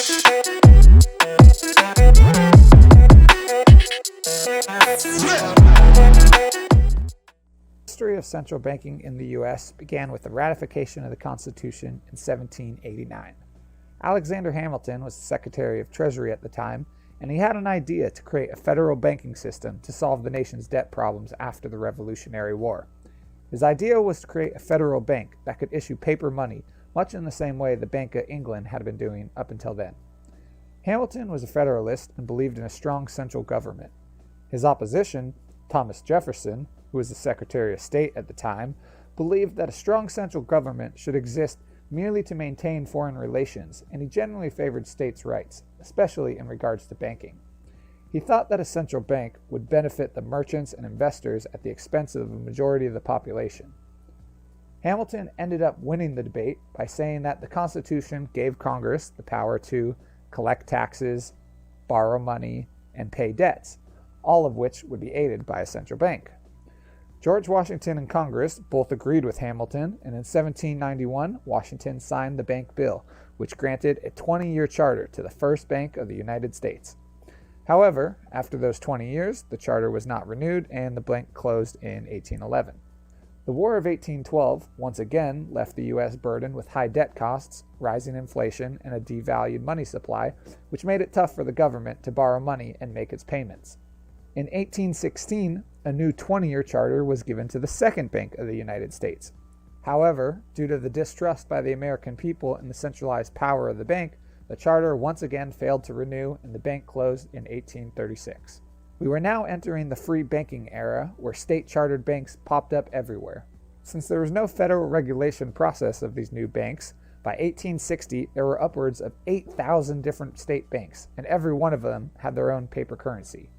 The history of central banking in the U.S. began with the ratification of the Constitution in 1789. Alexander Hamilton was the Secretary of Treasury at the time, and he had an idea to create a federal banking system to solve the nation's debt problems after the Revolutionary War. His idea was to create a federal bank that could issue paper money, much in the same way the Bank of England had been doing up until then. Hamilton was a Federalist and believed in a strong central government. His opposition, Thomas Jefferson, who was the Secretary of State at the time, believed that a strong central government should exist merely to maintain foreign relations, and he generally favored states' rights, especially in regards to banking. He thought that a central bank would benefit the merchants and investors at the expense of the majority of the population. Hamilton ended up winning the debate by saying that the Constitution gave Congress the power to collect taxes, borrow money, and pay debts, all of which would be aided by a central bank. George Washington and Congress both agreed with Hamilton, and in 1791, Washington signed the Bank Bill, which granted a 20-year charter to the first bank of the United States. However, after those 20 years, the charter was not renewed and the bank closed in 1811. The War of 1812 once again left the U.S. burdened with high debt costs, rising inflation, and a devalued money supply, which made it tough for the government to borrow money and make its payments. In 1816, a new 20-year charter was given to the Second Bank of the United States. However, due to the distrust by the American people in the centralized power of the bank, the charter once again failed to renew and the bank closed in 1836. We were now entering the free banking era where state-chartered banks popped up everywhere. Since there was no federal regulation process of these new banks, by 1860 there were upwards of 8,000 different state banks, and every one of them had their own paper currency.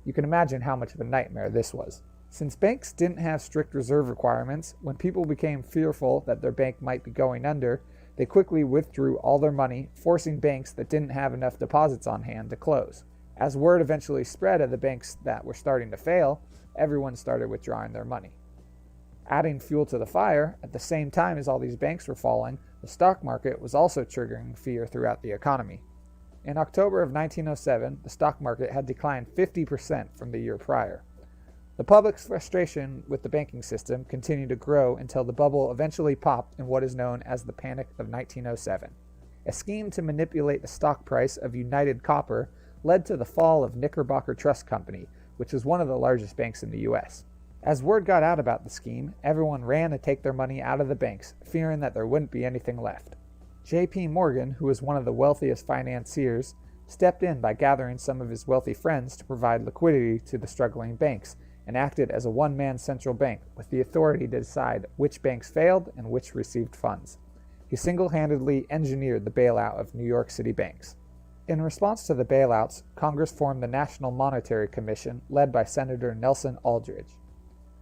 You can imagine how much of a nightmare this was. Since banks didn't have strict reserve requirements, when people became fearful that their bank might be going under, they quickly withdrew all their money, forcing banks that didn't have enough deposits on hand to close. As word eventually spread of the banks that were starting to fail, everyone started withdrawing their money. Adding fuel to the fire, at the same time as all these banks were falling, the stock market was also triggering fear throughout the economy. In October of 1907, the stock market had declined 50% from the year prior. The public's frustration with the banking system continued to grow until the bubble eventually popped in what is known as the Panic of 1907. A scheme to manipulate the stock price of United Copper led to the fall of Knickerbocker Trust Company, which was one of the largest banks in the U.S. As word got out about the scheme, everyone ran to take their money out of the banks, fearing that there wouldn't be anything left. J.P. Morgan, who was one of the wealthiest financiers, stepped in by gathering some of his wealthy friends to provide liquidity to the struggling banks, and acted as a one-man central bank with the authority to decide which banks failed and which received funds. He single-handedly engineered the bailout of New York City banks. In response to the bailouts, Congress formed the National Monetary Commission led by Senator Nelson Aldridge.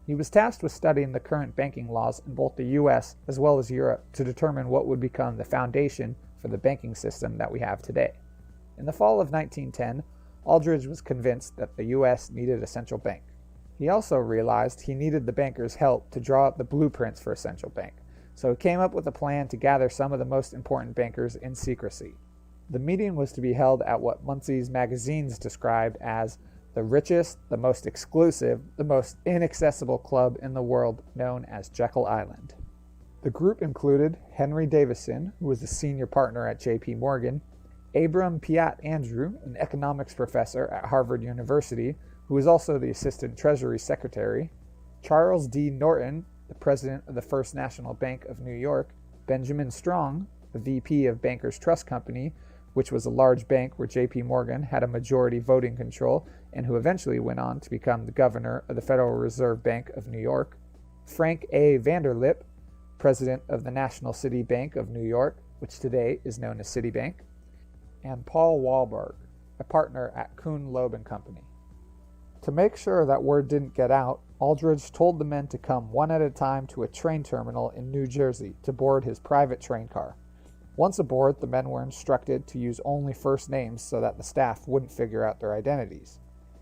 He was tasked with studying the current banking laws in both the U.S. as well as Europe to determine what would become the foundation for the banking system that we have today. In the fall of 1910, Aldridge was convinced that the U.S. needed a central bank. He also realized he needed the bankers' help to draw up the blueprints for a central bank, so he came up with a plan to gather some of the most important bankers in secrecy. The meeting was to be held at what Munsey's magazines described as the richest, the most exclusive, the most inaccessible club in the world, known as Jekyll Island. The group included Henry Davison, who was a senior partner at J.P. Morgan, Abram Piatt Andrew, an economics professor at Harvard University, who was also the assistant Treasury Secretary, Charles D. Norton, the president of the First National Bank of New York, Benjamin Strong, the VP of Bankers Trust Company, which was a large bank where J.P. Morgan had a majority voting control and who eventually went on to become the governor of the Federal Reserve Bank of New York, Frank A. Vanderlip, president of the National City Bank of New York, which today is known as Citibank, and Paul Wahlberg, a partner at Kuhn Loeb & Company. To make sure that word didn't get out, Aldridge told the men to come one at a time to a train terminal in New Jersey to board his private train car. Once aboard, the men were instructed to use only first names so that the staff wouldn't figure out their identities.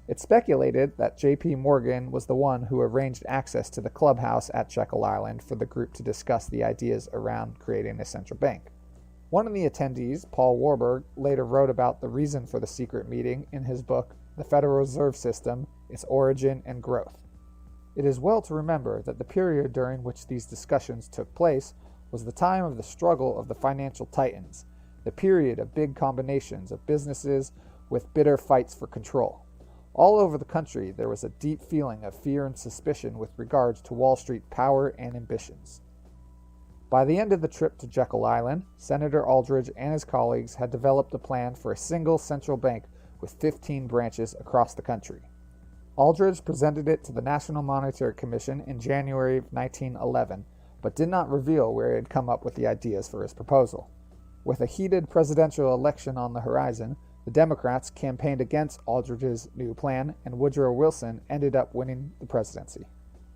It's speculated that J.P. Morgan was the one who arranged access to the clubhouse at Jekyll Island for the group to discuss the ideas around creating a central bank. One of the attendees, Paul Warburg, later wrote about the reason for the secret meeting in his book, The Federal Reserve System, Its Origin and Growth. It is well to remember that the period during which these discussions took place was the time of the struggle of the financial titans, the period of big combinations of businesses with bitter fights for control. All over the country there was a deep feeling of fear and suspicion with regards to Wall Street power and ambitions. By the end of the trip to Jekyll Island, Senator Aldridge and his colleagues had developed a plan for a single central bank with 15 branches across the country. Aldridge presented it to the National Monetary Commission in January of 1911, but did not reveal where he had come up with the ideas for his proposal. With a heated presidential election on the horizon, the Democrats campaigned against Aldridge's new plan, and Woodrow Wilson ended up winning the presidency.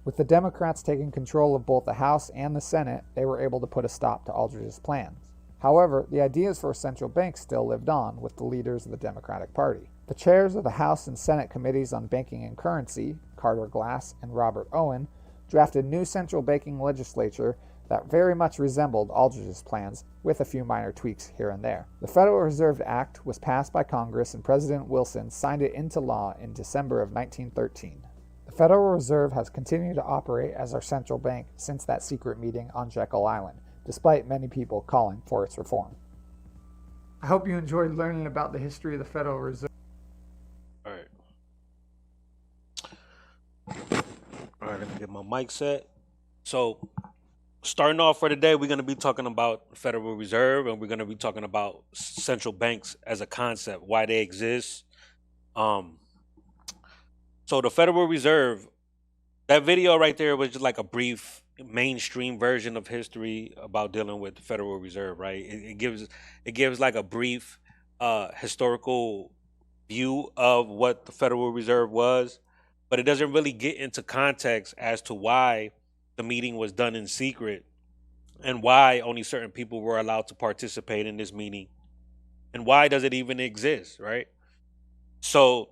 With the Democrats taking control of both the House and the Senate, they were able to put a stop to Aldridge's plans. However, the ideas for a central bank still lived on with the leaders of the Democratic Party. The chairs of the House and Senate committees on banking and currency, Carter Glass and Robert Owen, drafted new central banking legislature that very much resembled Aldridge's plans, with a few minor tweaks here and there. The Federal Reserve Act was passed by Congress, and President Wilson signed it into law in December of 1913. The Federal Reserve has continued to operate as our central bank since that secret meeting on Jekyll Island, despite many people calling for its reform. I hope you enjoyed learning about the history of the Federal Reserve. All right, let me get my mic set. So, starting off for today, we're going to be talking about the Federal Reserve, and we're going to be talking about central banks as a concept, why they exist. So the Federal Reserve, that video right there was just like a brief mainstream version of history about dealing with the Federal Reserve, right? It gives like a brief historical view of what the Federal Reserve was, but it doesn't really get into context as to why the meeting was done in secret and why only certain people were allowed to participate in this meeting and why does it even exist, right? So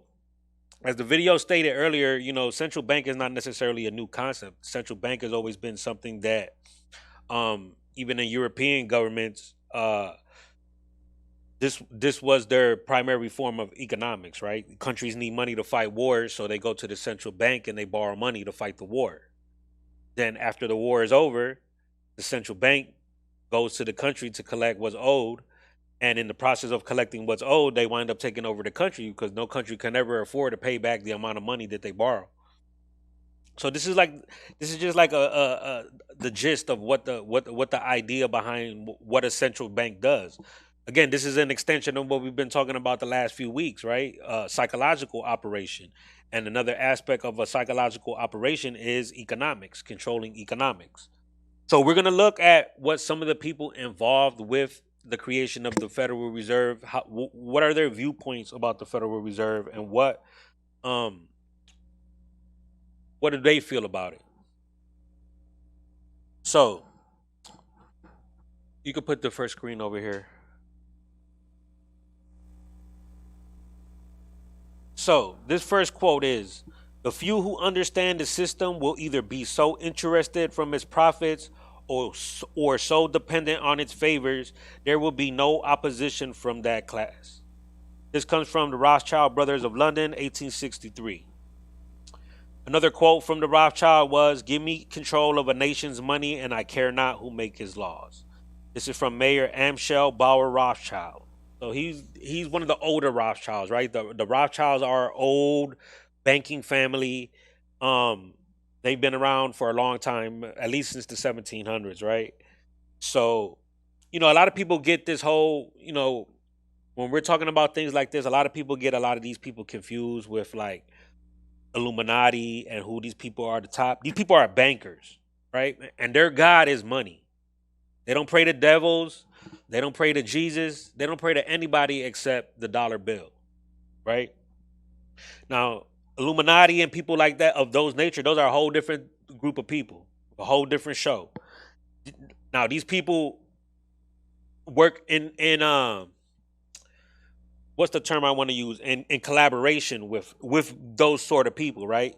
as the video stated earlier, you know, central bank is not necessarily a new concept. Central bank has always been something that even in European governments, this was their primary form of economics, right? Countries need money to fight wars, so they go to the central bank and they borrow money to fight the war. Then after the war is over, the central bank goes to the country to collect what's owed. And in the process of collecting what's owed, they wind up taking over the country because no country can ever afford to pay back the amount of money that they borrow. So this is just like the gist of what the idea behind what a central bank does. Again, this is an extension of what we've been talking about the last few weeks, right? Psychological operation. And another aspect of a psychological operation is economics, controlling economics. So we're going to look at what some of the people involved with the creation of the Federal Reserve, what are their viewpoints about the Federal Reserve, and what do they feel about it? So you could put the first screen over here. So this first quote is, "The few who understand the system will either be so interested from its profits or so dependent on its favors, there will be no opposition from that class." This comes from the Rothschild Brothers of London, 1863. Another quote from the Rothschild was, "Give me control of a nation's money and I care not who make his laws." This is from Mayor Amschel Bauer Rothschild. So he's one of the older Rothschilds, right? The Rothschilds are old banking family. They've been around for a long time, at least since the 1700s, right? So, you know, a lot of people get this whole, you know, when we're talking about things like this, a lot of people get a lot of these people confused with like Illuminati and who these people are at the top. These people are bankers, right? And their God is money. They don't pray to devils. They don't pray to Jesus. They don't pray to anybody except the dollar bill, right? Now, Illuminati and people like that of those nature, those are a whole different group of people, a whole different show. Now, these people work in what's the term I want to use? In collaboration with those sort of people, right?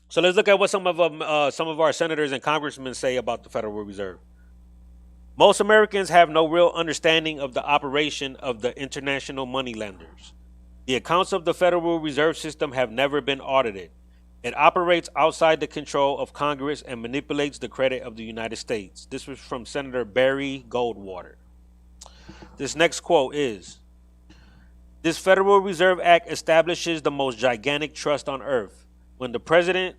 So let's look at what some of our senators and congressmen say about the Federal Reserve. Most Americans have no real understanding of the operation of the international moneylenders. The accounts of the Federal Reserve System have never been audited. It operates outside the control of Congress and manipulates the credit of the United States. This was from Senator Barry Goldwater. This next quote is, this Federal Reserve Act establishes the most gigantic trust on earth. When the President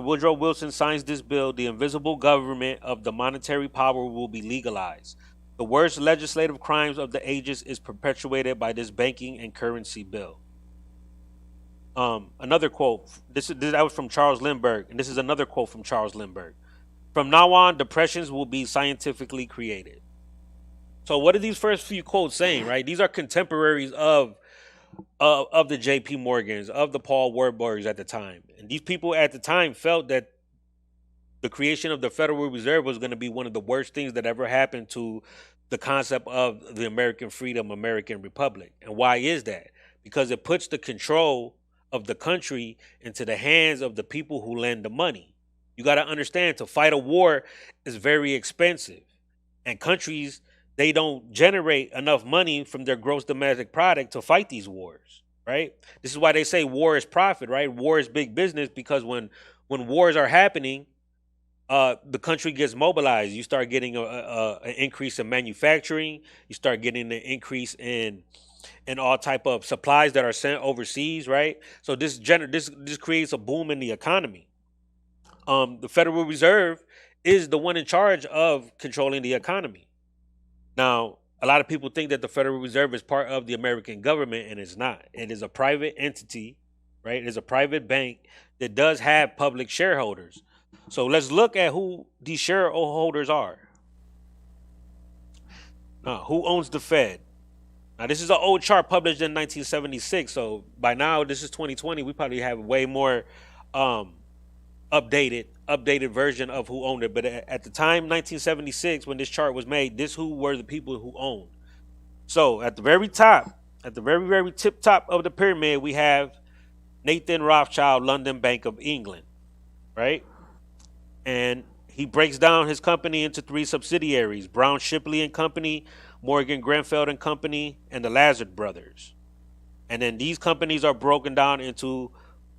Woodrow Wilson signs this bill, the invisible government of the monetary power will be legalized. The worst legislative crimes of the ages is perpetuated by this banking and currency bill. Another quote. That was from Charles Lindbergh, and this is another quote from Charles Lindbergh. From now on, depressions will be scientifically created. So, what are these first few quotes saying? Right, these are contemporaries of the J.P. Morgans, of the Paul Warburgs at the time, and these people at the time felt that the creation of the Federal Reserve was going to be one of the worst things that ever happened to the concept of the American freedom, American republic. And why is that? Because it puts the control of the country into the hands of the people who lend the money. You got to understand, to fight a war is very expensive. And countries, they don't generate enough money from their gross domestic product to fight these wars, right? This is why they say war is profit, right? War is big business, because when wars are happening, the country gets mobilized. You start getting an increase in manufacturing. You start getting an increase in all type of supplies that are sent overseas, right? So this creates a boom in the economy. The Federal Reserve is the one in charge of controlling the economy. Now, a lot of people think that the Federal Reserve is part of the American government, and it's not. It is a private entity, right? It is a private bank that does have public shareholders. So let's look at who these shareholders are. Now, who owns the Fed? Now, this is an old chart published in 1976. So by now, this is 2020. We probably have a way more updated version of who owned it. But at the time, 1976, when this chart was made, who were the people who owned. So at the very top, at the very, very tip top of the pyramid, we have Nathan Rothschild, London Bank of England, right? And he breaks down his company into three subsidiaries: Brown Shipley and Company, Morgan Grenfell and Company, and the Lazard Brothers. And then these companies are broken down into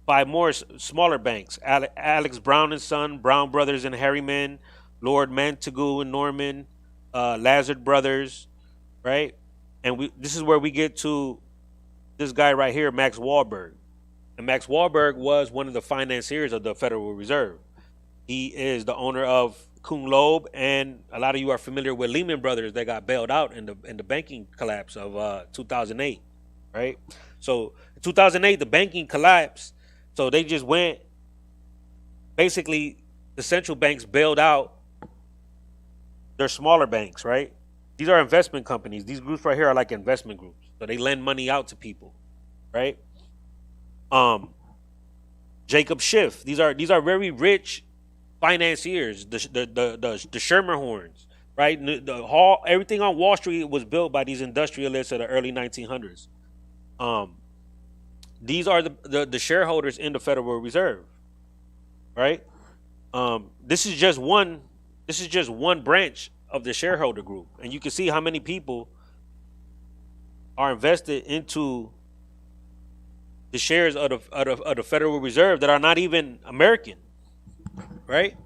five more smaller banks: Alex Brown and Son, Brown Brothers and Harriman, Lord Montagu and Norman, Lazard Brothers, right? And this is where we get to this guy right here, Max Wahlberg. And Max Wahlberg was one of the financiers of the Federal Reserve. He is the owner of Kuhn Loeb, and a lot of you are familiar with Lehman Brothers that got bailed out in the banking collapse of 2008, right? So in 2008, the banking collapsed. So they just went, basically, the central banks bailed out their smaller banks, right? These are investment companies. These groups right here are like investment groups. So they lend money out to people, right? Jacob Schiff. These are very rich financiers. The Schermerhorns, right? Everything on Wall Street was built by these industrialists of the early 1900s. These are the shareholders in the Federal Reserve, right? This is just one branch of the shareholder group, and you can see how many people are invested into the shares of the Federal Reserve that are not even American, right?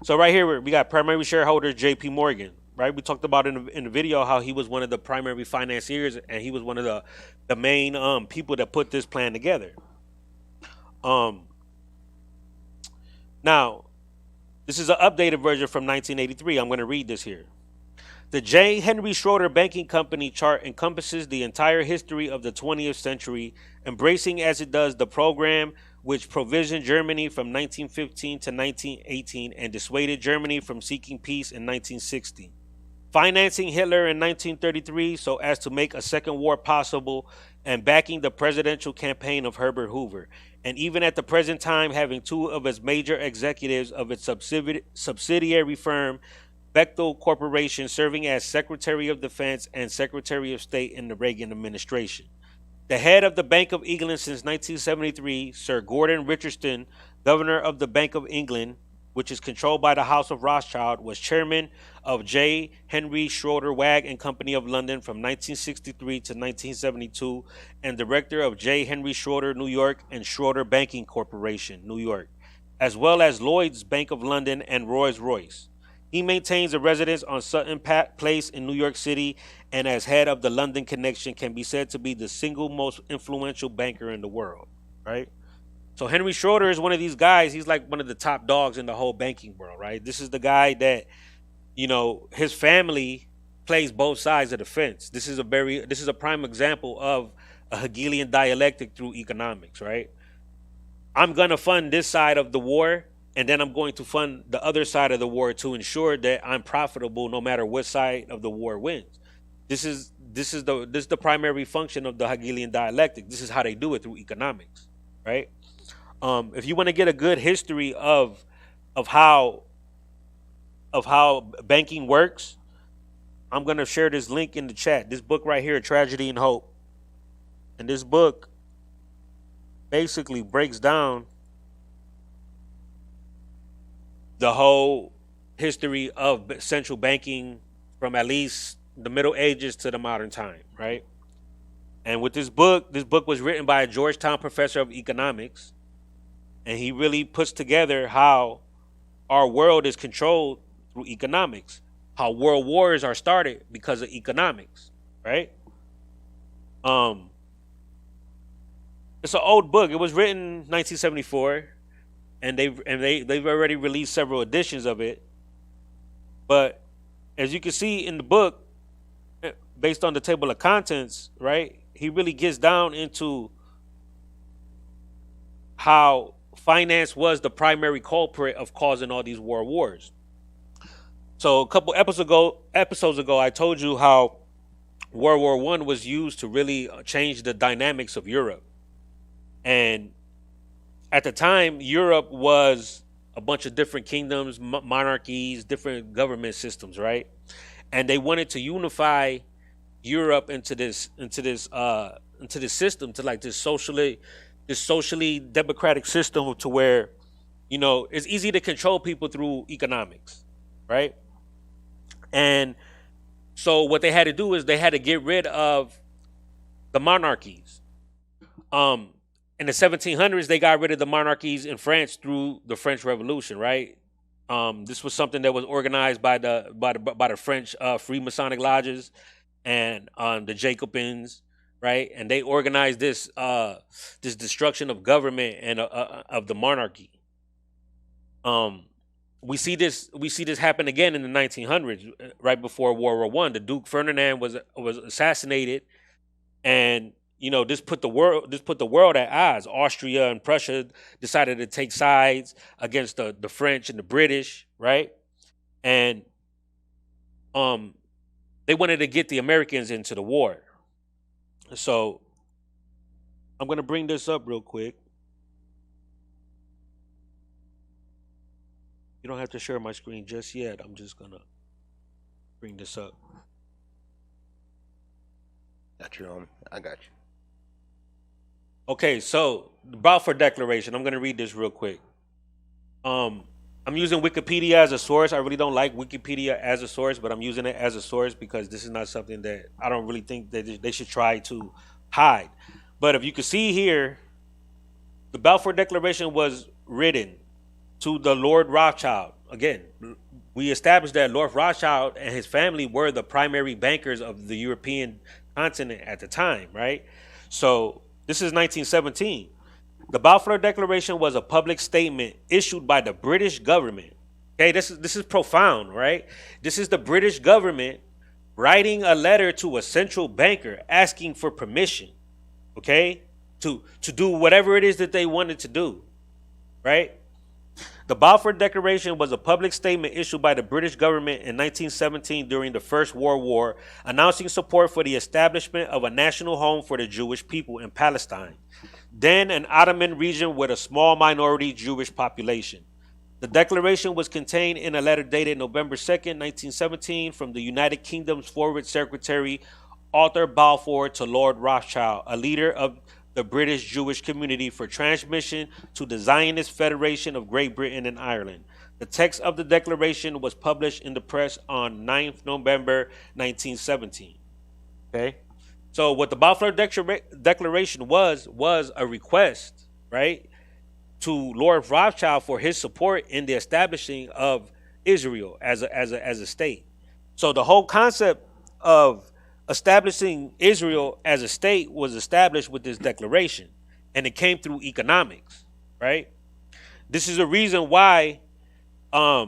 So right here we got primary shareholders J.P. Morgan, right? We talked about in the video how he was one of the primary financiers, and he was one of the main people that put this plan together. Now, this is an updated version from 1983. I'm going to read this here. The J. Henry Schroeder Banking Company chart encompasses the entire history of the 20th century, embracing as it does the program which provisioned Germany from 1915 to 1918 and dissuaded Germany from seeking peace in 1960. Financing Hitler in 1933 so as to make a second war possible, and backing the presidential campaign of Herbert Hoover, and even at the present time having two of its major executives of its subsidiary firm, Bechtel Corporation, serving as Secretary of Defense and Secretary of State in the Reagan administration. The head of the Bank of England since 1973, Sir Gordon Richardson, Governor of the Bank of England, which is controlled by the House of Rothschild, was chairman of J. Henry Schroeder Wag and Company of London from 1963 to 1972, and director of J. Henry Schroeder, New York, and Schroeder Banking Corporation, New York, as well as Lloyd's Bank of London and Rolls-Royce. He maintains a residence on Sutton Place in New York City, and as head of the London connection, can be said to be the single most influential banker in the world, right? So Henry Schroeder is one of these guys. He's like one of the top dogs in the whole banking world, right? This is the guy that, his family plays both sides of the fence. This is a prime example of a Hegelian dialectic through economics, right? I'm going to fund this side of the war, and then I'm going to fund the other side of the war to ensure that I'm profitable no matter what side of the war wins. This is the primary function of the Hegelian dialectic. This is how they do it through economics, right? If you want to get a good history of how banking works, I'm going to share this link in the chat. This book right here, Tragedy and Hope. And this book basically breaks down the whole history of central banking from at least the Middle Ages to the modern time, right? And with this book was written by a Georgetown professor of economics. And he really puts together how our world is controlled through economics, how world wars are started because of economics, right? It's an old book. It was written in 1974, and they've already released several editions of it. But as you can see in the book, based on the table of contents, right, he really gets down into how finance was the primary culprit of causing all these world wars. So a couple episodes ago, I told you how World War I was used to really change the dynamics of Europe. And at the time, Europe was a bunch of different kingdoms, monarchies, different government systems, right? And they wanted to unify Europe into this system, to like this socially democratic system, to where, it's easy to control people through economics, right? And so what they had to do is they had to get rid of the monarchies. In the 1700s, they got rid of the monarchies in France through the French Revolution, right? This was something that was organized by the French Freemasonic lodges and the Jacobins, right? And they organized this destruction of government and of the monarchy. We see this happen again in the 1900s, right before World War I. The Duke Ferdinand was assassinated, and this put the world at odds. Austria and Prussia decided to take sides against the French and the British, right? And they wanted to get the Americans into the war. So I'm going to bring this up real quick. You don't have to share my screen just yet. I'm just going to bring this up. Got you, homie. I got you. Okay, so the Balfour Declaration. I'm going to read this real quick. I'm using Wikipedia as a source. I really don't like Wikipedia as a source, but I'm using it as a source because this is not something that I don't really think that they should try to hide. But if you can see here, the Balfour Declaration was written to the Lord Rothschild. Again, we established that Lord Rothschild and his family were the primary bankers of the European continent at the time, right? So this is 1917. The Balfour Declaration was a public statement issued by the British government. Okay, this is profound, right? This is the British government writing a letter to a central banker asking for permission, okay, to do whatever it is that they wanted to do, right? The Balfour Declaration was a public statement issued by the British government in 1917 during the First World War, announcing support for the establishment of a national home for the Jewish people in Palestine, then an Ottoman region with a small minority Jewish population. The declaration was contained in a letter dated November 2nd, 1917, from the United Kingdom's Foreign Secretary Arthur Balfour to Lord Rothschild, a leader of the British Jewish community, for transmission to the Zionist Federation of Great Britain and Ireland. The text of the declaration was published in the press on 9th November 1917. Okay? So what the Balfour Declaration was a request, right, to Lord Rothschild for his support in the establishing of Israel as a state. So the whole concept of establishing Israel as a state was established with this declaration, and it came through economics, right? This is a reason why a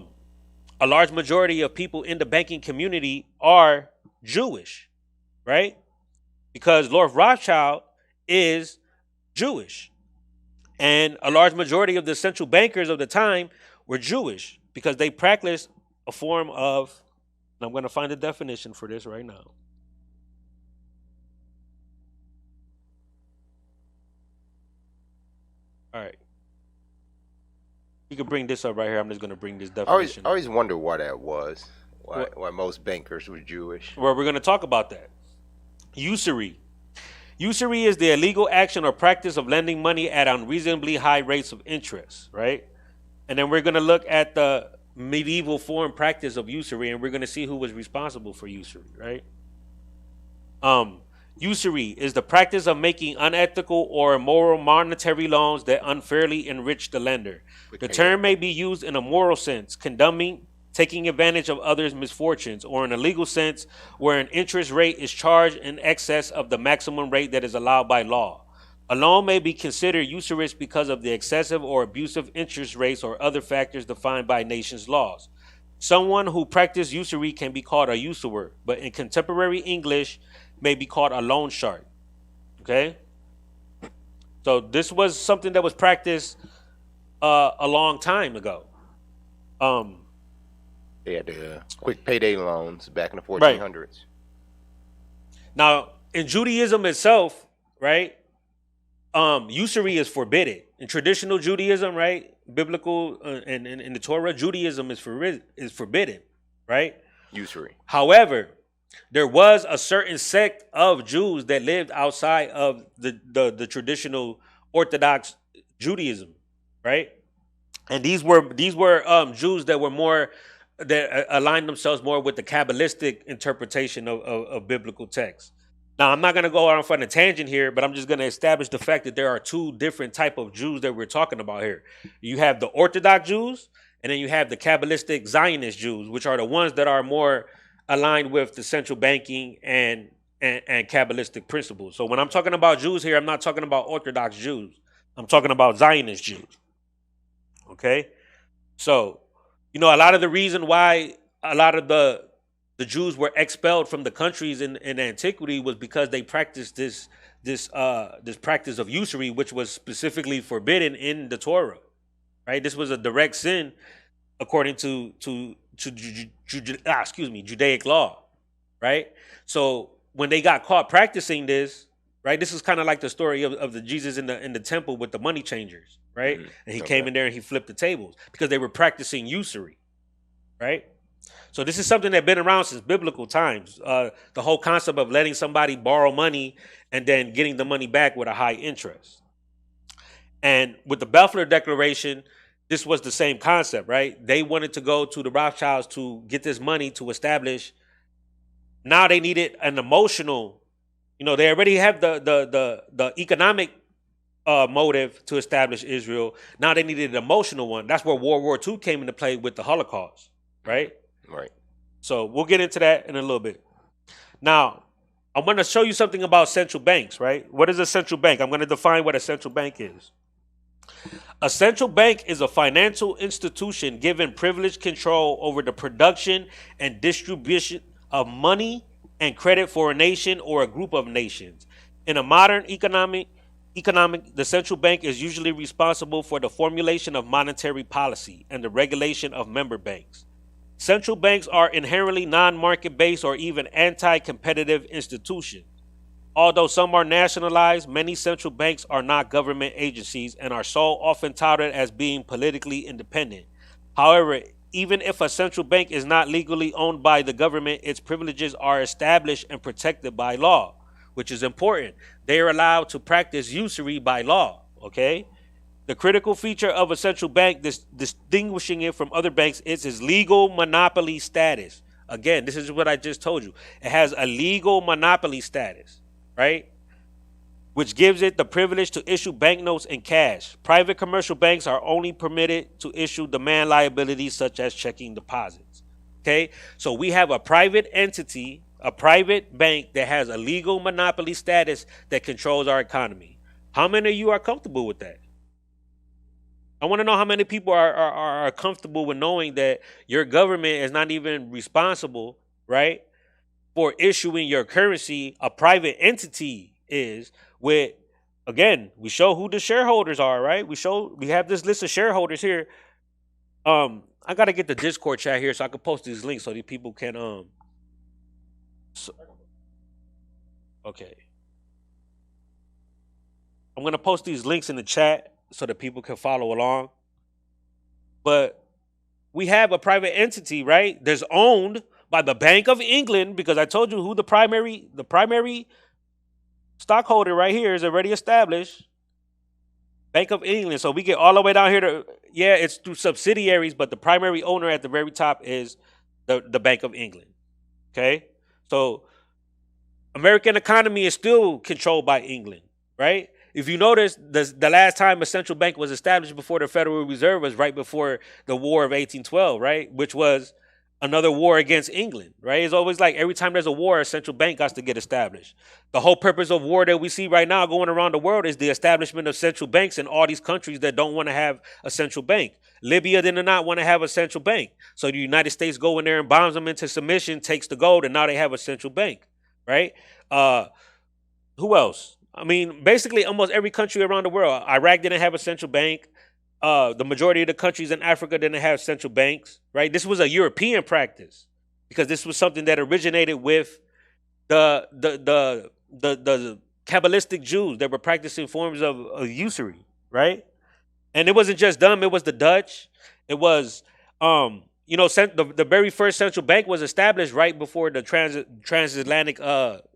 large majority of people in the banking community are Jewish, right? Because Lord Rothschild is Jewish. And a large majority of the central bankers of the time were Jewish because they practiced a form of, and I'm going to find a definition for this right now. All right. You can bring this up right here. I'm just going to bring this definition I always wonder why that was. Why most bankers were Jewish. Well, we're going to talk about that. Usury. Usury is the illegal action or practice of lending money at unreasonably high rates of interest, right? And then we're going to look at the medieval form practice of usury, and we're going to see who was responsible for usury, right? Usury is the practice of making unethical or immoral monetary loans that unfairly enrich the lender. The term may be used in a moral sense, condemning taking advantage of others' misfortunes, or in a legal sense, where an interest rate is charged in excess of the maximum rate that is allowed by law. A loan may be considered usurious because of the excessive or abusive interest rates or other factors defined by nations' laws. Someone who practiced usury can be called a usurer, but in contemporary English may be called a loan shark. Okay? So this was something that was practiced a long time ago. They had the quick payday loans back in the 1400s. Right. Now, in Judaism itself, right, usury is forbidden. In traditional Judaism, right, biblical and in the Torah, Judaism is forbidden, right? Usury. However, there was a certain sect of Jews that lived outside of the traditional Orthodox Judaism, right? And these were Jews that were more that aligned themselves more with the Kabbalistic interpretation of biblical texts. Now, I'm not going to go off on a tangent here, but I'm just going to establish the fact that there are two different type of Jews that we're talking about here. You have the Orthodox Jews, and then you have the Kabbalistic Zionist Jews, which are the ones that are more aligned with the central banking and Kabbalistic principles. So when I'm talking about Jews here, I'm not talking about Orthodox Jews. I'm talking about Zionist Jews. Okay? So, you know, a lot of the reason why a lot of the Jews were expelled from the countries in antiquity was because they practiced this practice of usury, which was specifically forbidden in the Torah. Right? This was a direct sin according to Judaic law. Right? So when they got caught practicing this, right? This is kind of like the story of the Jesus in the temple with the money changers, right? Mm-hmm. And he came in there and he flipped the tables because they were practicing usury, right? So this is something that's been around since biblical times. The whole concept of letting somebody borrow money and then getting the money back with a high interest. And with the Belford Declaration, this was the same concept, right? They wanted to go to the Rothschilds to get this money to establish. Now they needed an emotional. You know, they already have the economic motive to establish Israel. Now they needed an emotional one. That's where World War II came into play with the Holocaust, right? Right. So we'll get into that in a little bit. Now, I'm going to show you something about central banks, right? What is a central bank? I'm going to define what a central bank is. A central bank is a financial institution given privileged control over the production and distribution of money and credit for a nation or a group of nations. In a modern economic, the central bank is usually responsible for the formulation of monetary policy and the regulation of member banks. Central banks are inherently non-market-based or even anti-competitive institutions. Although some are nationalized, many central banks are not government agencies and are so often touted as being politically independent. However, even if a central bank is not legally owned by the government, its privileges are established and protected by law, which is important. They are allowed to practice usury by law, okay? The critical feature of a central bank distinguishing it from other banks is its legal monopoly status. Again, this is what I just told you. It has a legal monopoly status, right? Which gives it the privilege to issue banknotes in cash. Private commercial banks are only permitted to issue demand liabilities such as checking deposits. Okay, so we have a private entity, a private bank that has a legal monopoly status that controls our economy. How many of you are comfortable with that? I want to know how many people are comfortable with knowing that your government is not even responsible, right, for issuing your currency. A private entity is. With, again, we show who the shareholders are, right? We have this list of shareholders here. I gotta get the Discord chat here so I can post these links so these people can okay. I'm gonna post these links in the chat so that people can follow along. But we have a private entity, right? That's owned by the Bank of England, because I told you who the primary stockholder right here is already established. Bank of England. So we get all the way down here to, yeah, it's through subsidiaries, but the primary owner at the very top is the Bank of England. Okay? So American economy is still controlled by England, right? If you notice, the last time a central bank was established before the Federal Reserve was right before the War of 1812, right? Which was another war against England, right? It's always like every time there's a war, a central bank has to get established. The whole purpose of war that we see right now going around the world is the establishment of central banks in all these countries that don't want to have a central bank. Libya did not want to have a central bank. So the United States go in there and bombs them into submission, takes the gold, and now they have a central bank, right? Who else? I mean, basically almost every country around the world. Iraq didn't have a central bank. The majority of the countries in Africa didn't have central banks, right? This was a European practice because this was something that originated with the Kabbalistic Jews that were practicing forms of usury, right? And it wasn't just them; it was the Dutch. It was, the very first central bank was established right before the transatlantic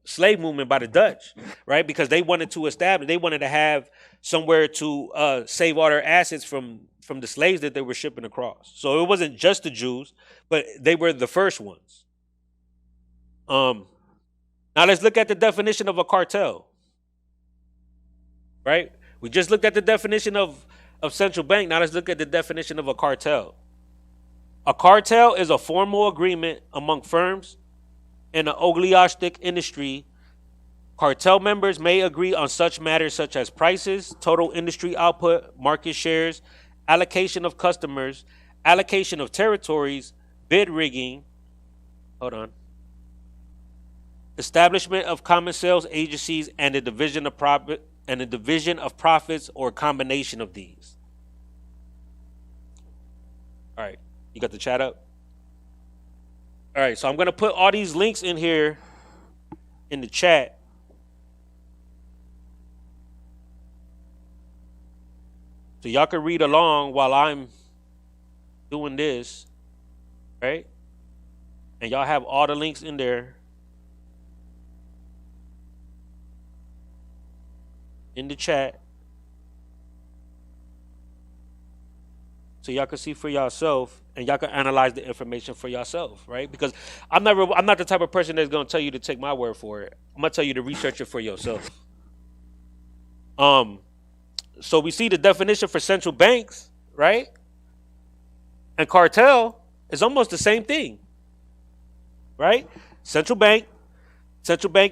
slave movement by the Dutch, right? Because they wanted to have somewhere to save all their assets from the slaves that they were shipping across. So it wasn't just the Jews, but they were the first ones. Now let's look at the definition of a cartel, right? We just looked at the definition of central bank. Now let's look at the definition of a cartel. A cartel is a formal agreement among firms in the oligarchic industry. Cartel members may agree on such matters such as prices, total industry output, market shares, allocation of customers, allocation of territories, bid rigging, establishment of common sales agencies, and the division of profits or a combination of these. All right, you got the chat up? All right, so I'm going to put all these links in here in the chat. So y'all can read along while I'm doing this, right? And y'all have all the links in there in the chat. So y'all can see for yourself and y'all can analyze the information for yourself, right? Because I'm not the type of person that's going to tell you to take my word for it. I'm going to tell you to research it for yourself. So we see the definition for central banks, right? And cartel is almost the same thing, right? Central bank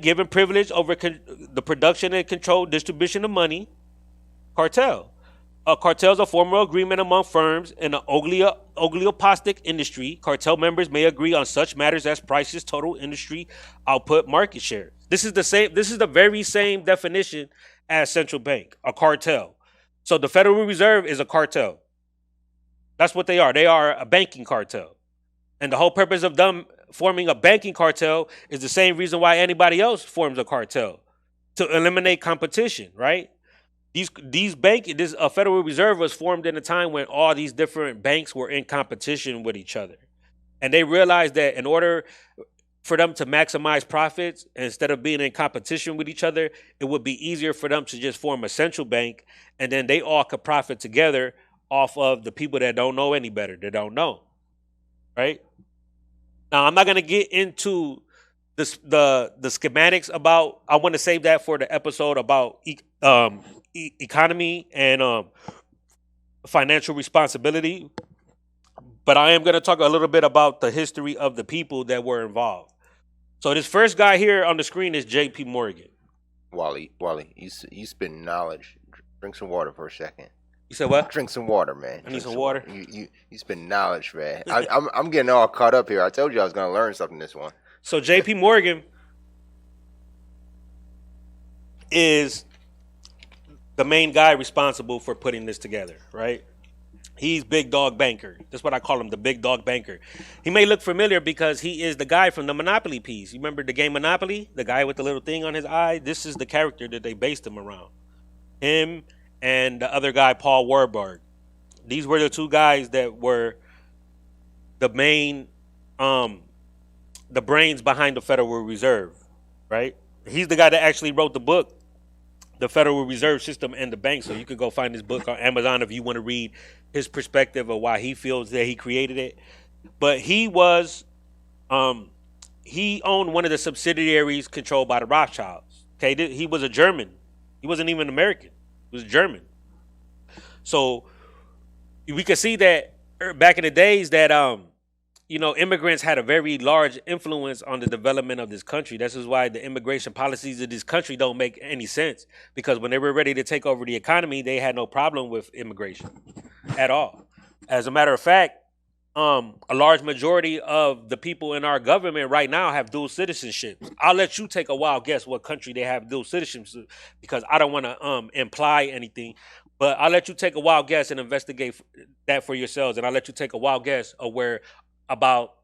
given privilege over the production and control distribution of money. Cartel. A cartel is a formal agreement among firms in the oligopolistic industry. Cartel members may agree on such matters as prices, total industry output, market share. This is the very same definition as central bank, a cartel. So the Federal Reserve is a cartel. That's what they are. They are a banking cartel. And the whole purpose of them forming a banking cartel is the same reason why anybody else forms a cartel, to eliminate competition, right? This Federal Reserve was formed in a time when all these different banks were in competition with each other. And they realized that in order for them to maximize profits, instead of being in competition with each other, it would be easier for them to just form a central bank, and then they all could profit together off of the people that don't know any better, that don't know, right? Now, I'm not going to get into the schematics about, I want to save that for the episode about economy and financial responsibility, but I am going to talk a little bit about the history of the people that were involved. So this first guy here on the screen is J.P. Morgan. Wally, you spitting knowledge. Drink some water for a second. You said what? Drink some water, man. I need some water. You spitting knowledge, man. I'm getting all caught up here. I told you I was gonna learn something this one. So J.P. Morgan is the main guy responsible for putting this together, right? He's big dog banker. That's what I call him, the big dog banker. He may look familiar because he is the guy from the Monopoly piece. You remember the game Monopoly? The guy with the little thing on his eye? This is the character that they based him around. Him and the other guy, Paul Wahlberg. These were the two guys that were the main, the brains behind the Federal Reserve, right? He's the guy that actually wrote the book, The Federal Reserve System and the Bank. So you could go find this book on Amazon if you want to read his perspective of why he feels that he created it. But he was, he owned one of the subsidiaries controlled by the Rothschilds. Okay, he was a German. He wasn't even American. He was German. So we could see that back in the days that, immigrants had a very large influence on the development of this country. This is why the immigration policies of this country don't make any sense, because when they were ready to take over the economy, they had no problem with immigration at all. As a matter of fact, a large majority of the people in our government right now have dual citizenship. I'll let you take a wild guess what country they have dual citizenship, because I don't want to imply anything, but I'll let you take a wild guess and investigate that for yourselves. And I'll let you take a wild guess of where about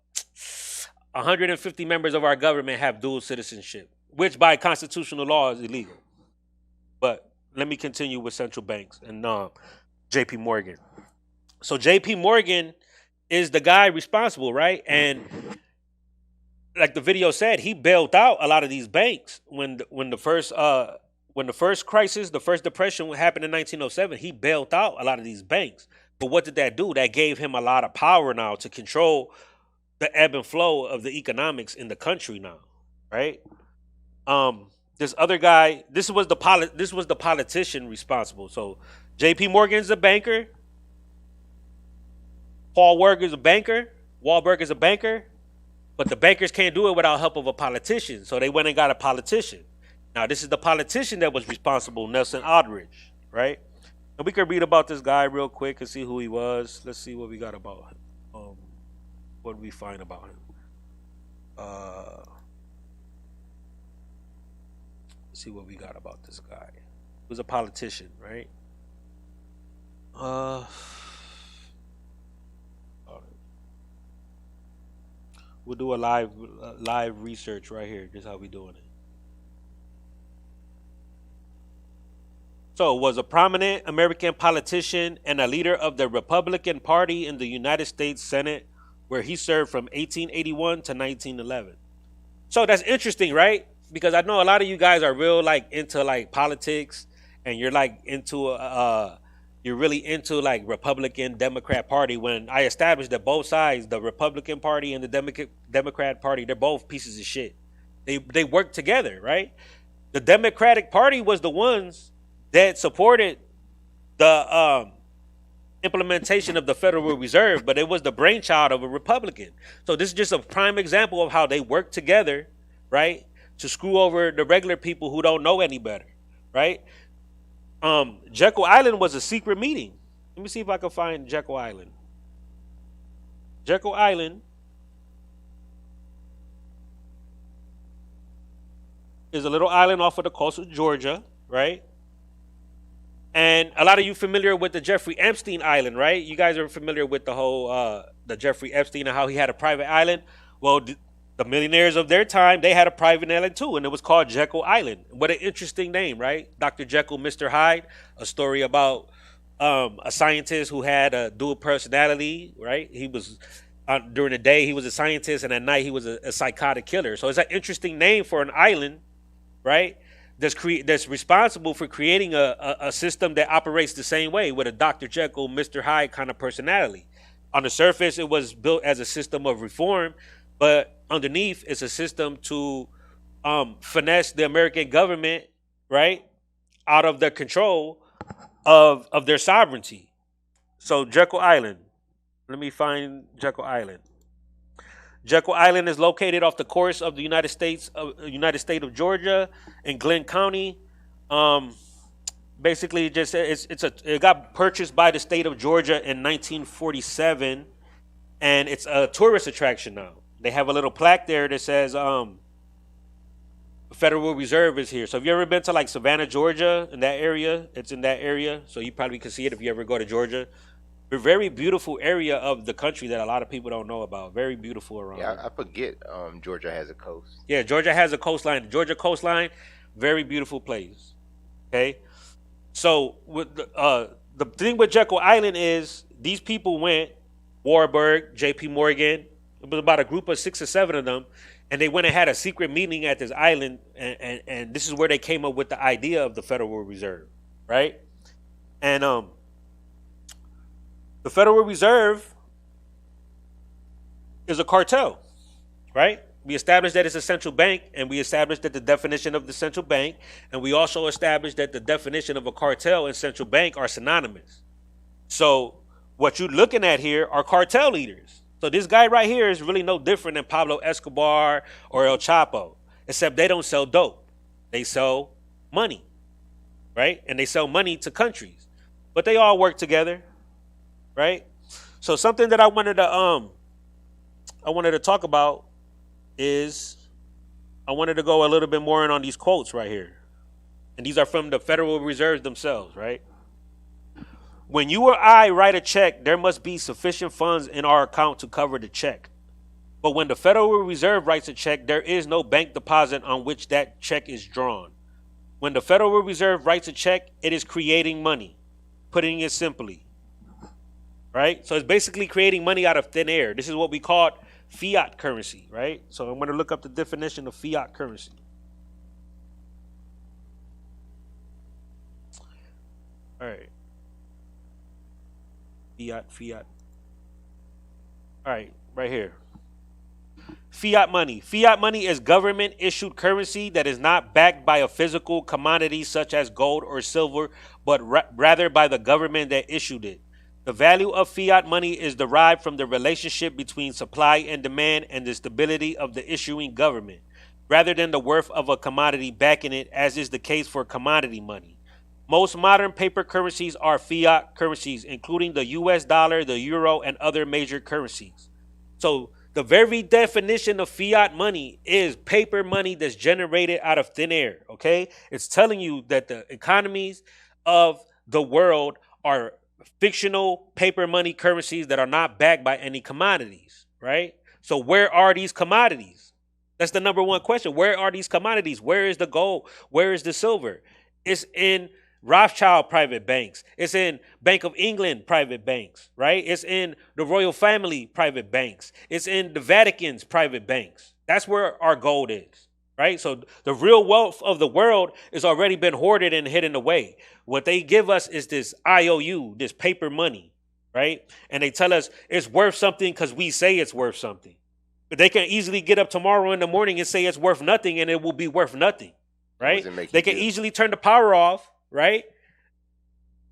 150 members of our government have dual citizenship, which by constitutional law is illegal. But let me continue with central banks and J.P. Morgan. So J.P. Morgan is the guy responsible, right? And like the video said, he bailed out a lot of these banks when the first crisis, the first depression happened in 1907. He bailed out a lot of these banks. But what did that do? That gave him a lot of power now to control the ebb and flow of the economics in the country now, right? This other guy, this was the politician responsible. So J.P. Morgan's a banker. Paul Wahlberg is a banker. Wahlberg is a banker. But the bankers can't do it without help of a politician. So they went and got a politician. Now, this is the politician that was responsible, Nelson Aldridge, right? And we could read about this guy real quick and see who he was. Let's see what we got about him. What did we find about him? Let's see what we got about this guy. He was a politician, right? We'll do a live research right here. This is how we doing it. So, was a prominent American politician and a leader of the Republican Party in the United States Senate, where he served from 1881 to 1911. So that's interesting, right? Because I know a lot of you guys are real into politics, and you're into you're really into Republican Democrat Party. When I established that both sides, the Republican Party and the Democrat Party, they're both pieces of shit. They work together, right? The Democratic Party was the ones that supported the implementation of the Federal Reserve, but it was the brainchild of a Republican. So this is just a prime example of how they work together, right, to screw over the regular people who don't know any better, right? Jekyll Island was a secret meeting. Let me see if I can find Jekyll Island. Jekyll Island is a little island off of the coast of Georgia, right? And a lot of you familiar with the Jeffrey Epstein Island, right? You guys are familiar with the whole, the Jeffrey Epstein and how he had a private island. Well, the millionaires of their time, they had a private island too, and it was called Jekyll Island. What an interesting name, right? Dr. Jekyll, Mr. Hyde, a story about a scientist who had a dual personality, right? He was During the day, he was a scientist, and at night, he was a psychotic killer. So it's an interesting name for an island, right? That's responsible for creating a system that operates the same way with a Dr. Jekyll, Mr. Hyde kind of personality. On the surface, it was built as a system of reform, but underneath, it's a system to finesse the American government, right, out of the control of their sovereignty. So Jekyll Island. Let me find Jekyll Island. Jekyll Island is located off the coast of the United State of Georgia in Glenn County. Basically, it got purchased by the state of Georgia in 1947, and it's a tourist attraction now. They have a little plaque there that says Federal Reserve is here. So have you ever been to like Savannah, Georgia, in that area? It's in that area, so you probably can see it if you ever go to Georgia. A very beautiful area of the country that a lot of people don't know about. Very beautiful around. Yeah, I forget Georgia has a coast. Yeah, Georgia has a coastline. The Georgia coastline, very beautiful place. Okay, so with the thing with Jekyll Island is these people went, Wahlberg, J.P. Morgan. It was about a group of 6 or 7 of them, and they went and had a secret meeting at this island, and this is where they came up with the idea of the Federal Reserve, right? And the Federal Reserve is a cartel, right? We established that it's a central bank, and we established that the definition of the central bank, and we also established that the definition of a cartel and central bank are synonymous. So what you're looking at here are cartel leaders. So this guy right here is really no different than Pablo Escobar or El Chapo, except they don't sell dope. They sell money, right? And they sell money to countries, but they all work together. Right? So something that I wanted to talk about is I wanted to go a little bit more in on these quotes right here. And these are from the Federal Reserve themselves, right? When you or I write a check, there must be sufficient funds in our account to cover the check. But when the Federal Reserve writes a check, there is no bank deposit on which that check is drawn. When the Federal Reserve writes a check, it is creating money, putting it simply. Right? So it's basically creating money out of thin air. This is what we call fiat currency, right? So I'm going to look up the definition of fiat currency. All right. Fiat. All right, right here. Fiat money. Fiat money is government issued currency that is not backed by a physical commodity such as gold or silver, but rather by the government that issued it. The value of fiat money is derived from the relationship between supply and demand and the stability of the issuing government, rather than the worth of a commodity backing it, as is the case for commodity money. Most modern paper currencies are fiat currencies, including the US dollar, the euro, and other major currencies. So the very definition of fiat money is paper money that's generated out of thin air, okay? It's telling you that the economies of the world are fictional paper money currencies that are not backed by any commodities, right? So where are these commodities? That's the number one question. Where are these commodities? Where is the gold? Where is the silver? It's in Rothschild private banks. It's in Bank of England private banks, right? It's in the royal family private banks. It's in the Vatican's private banks. That's where our gold is, right? So the real wealth of the world has already been hoarded and hidden away. What they give us is this IOU, this paper money, right? And they tell us it's worth something because we say it's worth something. But they can easily get up tomorrow in the morning and say it's worth nothing, and it will be worth nothing, right? They can easily turn the power off, right?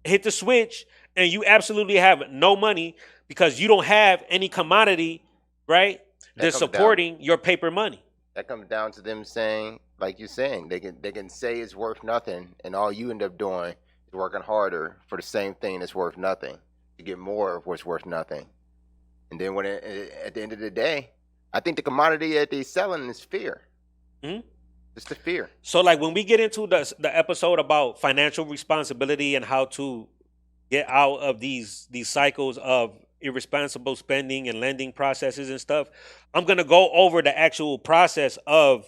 Hit the switch, and you absolutely have no money because you don't have any commodity, right? That's supporting your paper money. That comes down to them saying, like you're saying, they can say it's worth nothing, and all you end up doing is working harder for the same thing that's worth nothing to get more of what's worth nothing. And then when at the end of the day, I think the commodity that they're selling is fear. Mm-hmm. It's the fear. So like when we get into the episode about financial responsibility and how to get out of these cycles of irresponsible spending and lending processes and stuff, I'm going to go over the actual process of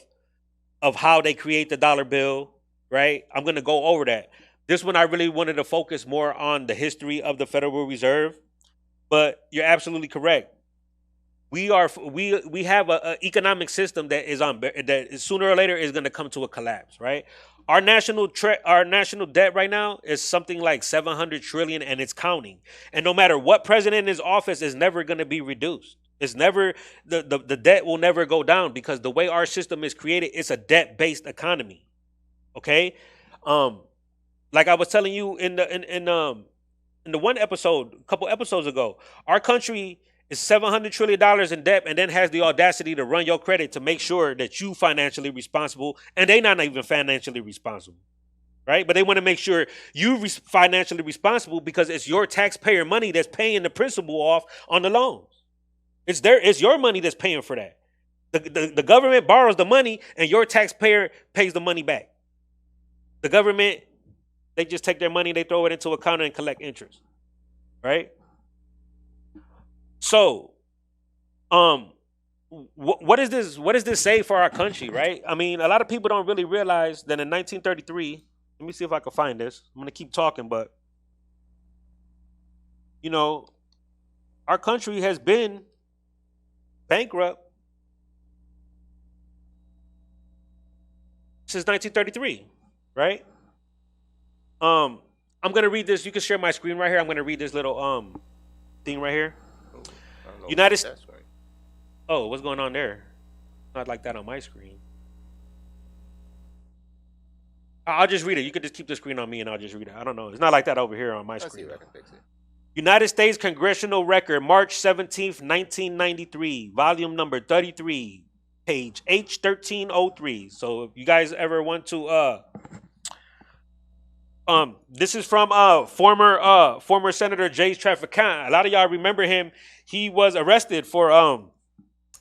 how they create the dollar bill, right? I'm going to go over that. This one I really wanted to focus more on the history of the Federal Reserve, but you're absolutely correct. We have a economic system that is sooner or later is going to come to a collapse, right? Our national debt right now is something like 700 trillion, and it's counting. And no matter what president is in office, is never going to be reduced. It's never the debt will never go down, because the way our system is created, it's a debt-based economy. Okay, like I was telling you in the one episode, a couple episodes ago, our country is $700 trillion in debt, and then has the audacity to run your credit to make sure that you financially responsible, and they not even financially responsible, right? But they want to make sure you financially responsible, because it's your taxpayer money that's paying the principal off on the loans. It's your money that's paying for that. The government borrows the money, and your taxpayer pays the money back. The government, they just take their money, they throw it into a account and collect interest, right? So, what does this say for our country, right? I mean, a lot of people don't really realize that in 1933, let me see if I can find this. I'm going to keep talking, but, you know, our country has been bankrupt since 1933, right? I'm going to read this. You can share my screen right here. I'm going to read this little thing right here. United States. Oh, what's going on there? Not like that on my screen. I'll just read it. You could just keep the screen on me and I'll just read it. I don't know. It's not like that over here on my screen. See if I can fix it. United States Congressional Record, March 17th, 1993, volume number 33, page H1303. So if you guys ever want to this is from former Senator Jay Traficant. A lot of y'all remember him. He was arrested for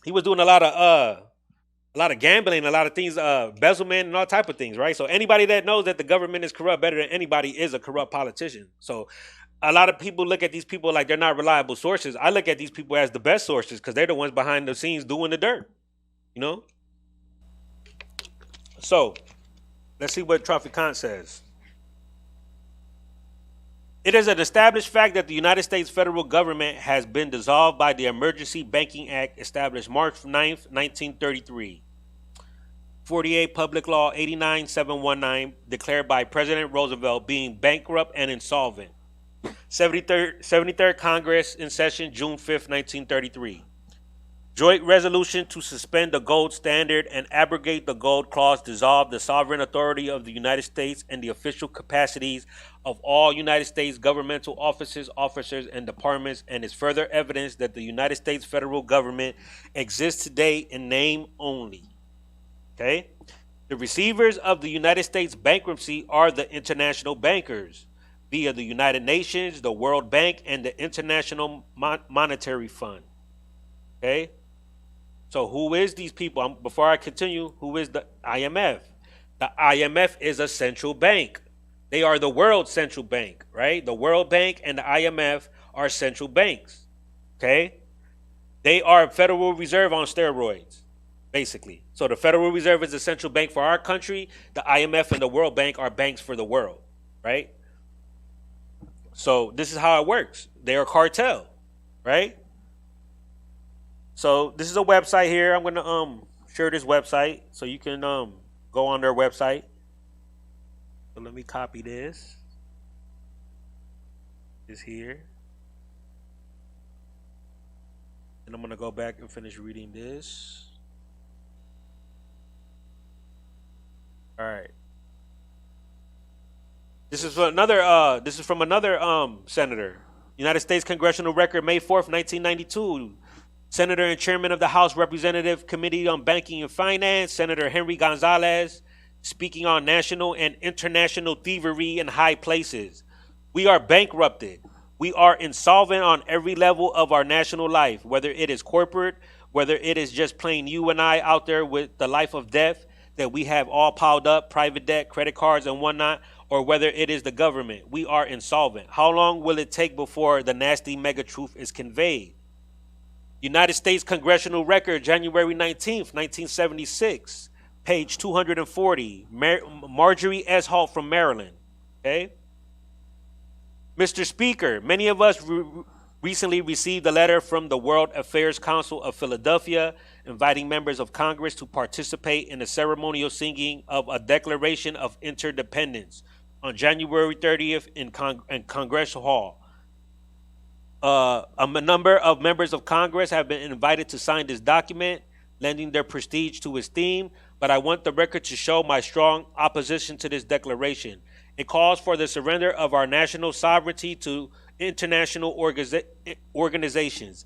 he was doing a lot of gambling, a lot of things, embezzlement and all type of things, right? So anybody that knows that the government is corrupt better than anybody is a corrupt politician. So a lot of people look at these people like they're not reliable sources. I look at these people as the best sources, because they're the ones behind the scenes doing the dirt, you know? So let's see what Traficant says. It is an established fact that the United States federal government has been dissolved by the Emergency Banking Act established March 9th, 1933. 48 Public Law 89719, declared by President Roosevelt, being bankrupt and insolvent. 73rd Congress in session June 5th, 1933. Joint resolution to suspend the gold standard and abrogate the gold clause dissolved the sovereign authority of the United States and the official capacities of all United States governmental offices, officers, and departments, and is further evidence that the United States federal government exists today in name only. Okay? The receivers of the United States bankruptcy are the international bankers via the United Nations, the World Bank, and the International Monetary Fund. Okay? So who is these people? Before I continue, who is the IMF? The IMF is a central bank. They are the world's central bank, right? The World Bank and the IMF are central banks. Okay? They are Federal Reserve on steroids, basically. So the Federal Reserve is the central bank for our country. The IMF and the World Bank are banks for the world, right? So this is how it works. They are cartel, right? So this is a website here. I'm going to share this website so you can go on their website. So let me copy this. This here. And I'm going to go back and finish reading this. All right. This is from another senator. United States Congressional Record, May 4th, 1992. Senator and Chairman of the House Representative Committee on Banking and Finance, Senator Henry Gonzalez, speaking on national and international thievery in high places. We are bankrupted. We are insolvent on every level of our national life, whether it is corporate, whether it is just plain you and I out there with the life of death that we have all piled up, private debt, credit cards, and whatnot, or whether it is the government. We are insolvent. How long will it take before the nasty mega truth is conveyed? United States Congressional Record, January 19th, 1976, page 240, Marjorie S. Holt from Maryland. Okay? Mr. Speaker, many of us recently received a letter from the World Affairs Council of Philadelphia inviting members of Congress to participate in the ceremonial singing of a Declaration of Interdependence on January 30th in Congress Hall. A number of members of Congress have been invited to sign this document, lending their prestige to its theme, but I want the record to show my strong opposition to this declaration. It calls for the surrender of our national sovereignty to international organizations.